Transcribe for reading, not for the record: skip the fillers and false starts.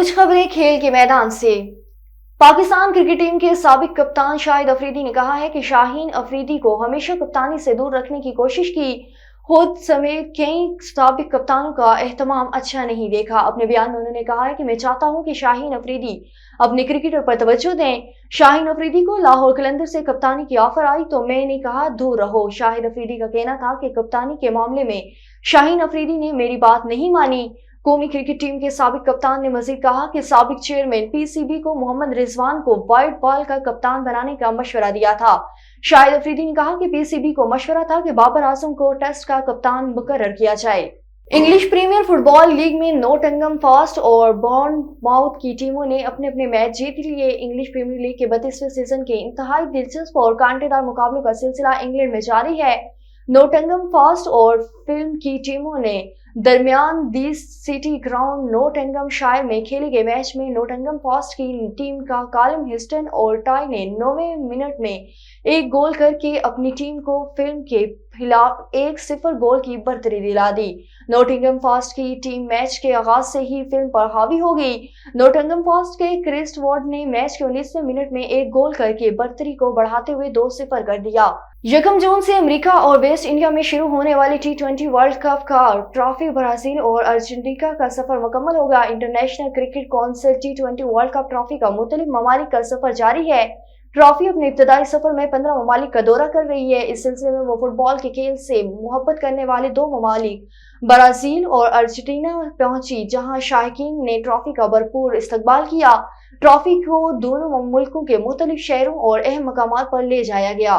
कुछ खबरें खेल के मैदान से। पाकिस्तान क्रिकेट टीम के साबिक कप्तान शाहिद अफरीदी ने कहा है कि शाहीन अफरीदी को हमेशा कप्तानी से दूर रखने की कोशिश की। खुद समेत कई साबिक कप्तानों का एहतमाम अच्छा नहीं देखा। अपने बयान में उन्होंने कहा है कि मैं चाहता हूं कि शाहीन अफरीदी अपने क्रिकेटर पर तवज्जो दें। शाहीन अफरीदी को लाहौर कलंदर से कप्तानी की ऑफर आई तो मैंने कहा दूर रहो। शाहिद अफरीदी का कहना था कि कप्तानी के मामले में शाहीन अफरीदी ने मेरी बात नहीं मानी। कौमी क्रिकेट टीम के साबिक कप्तान ने मजीद कहा कि साबिक चेयरमैन पीसीबी को मोहम्मद रिजवान को व्हाइट बॉल का कप्तान बनाने का मशवरा दिया था। शाहिद अफरीदी ने कहा कि पीसीबी को मशवरा था कि बाबर आजम को टेस्ट का कप्तान मुकर्रर किया जाए। इंग्लिश प्रीमियर फुटबॉल लीग में नोटिंघम फॉरेस्ट और बॉर्नमाउथ की टीमों ने अपने अपने मैच जीत लिए। इंग्लिश प्रीमियर लीग के 32वें सीजन के इंतहाई दिलचस्प और कांटेदार मुकाबलों का सिलसिला इंग्लैंड में जारी है। नोटिंघम फॉरेस्ट और फिल्म की टीमों ने दरमियान दी सिटी ग्राउंड नोटिंघमशायर में खेले गए मैच में नोटिंघम फॉरेस्ट की टीम का कॉलिन हिस्टन और टाई ने 9वें मिनट में एक गोल करके अपनी टीम को फिल्म के खिलाफ 1-0 गोल की बढ़तरी दिला दी। नोटिंघम फॉरेस्ट की टीम मैच के आगाज से ही फिल्म पर हावी हो गई। नोटिंघम फॉरेस्ट के क्रिस वॉर्ड ने मैच के 19वें मिनट में एक गोल करके बढ़तरी को बढ़ाते हुए 2-0 कर दिया। 1 जून से अमेरिका और वेस्ट इंडिया में शुरू होने वाली T20 वर्ल्ड कप का ट्रॉफी ब्राजील और अर्जेंटीना का सफर मुकम्मल होगा। International cricket council T20 world cup trophy का मुख्तलिफ ममालिक का सफर जारी है। ट्रॉफी अपने इब्तदाई सफर में 15 ममालिक का दौरा कर रही है। इस सिलसिले में वो फुटबॉल के खेल से मोहब्बत करने वाले 2 ममालिक ब्राजील और अर्जेंटीना पहुंची, जहां शायकीन ने ट्रॉफी का भरपूर इस्तकबाल किया। ट्रॉफी को दोनों मुल्कों के मुख्तलिफ शहरों और अहम मकामात पर ले जाया गया।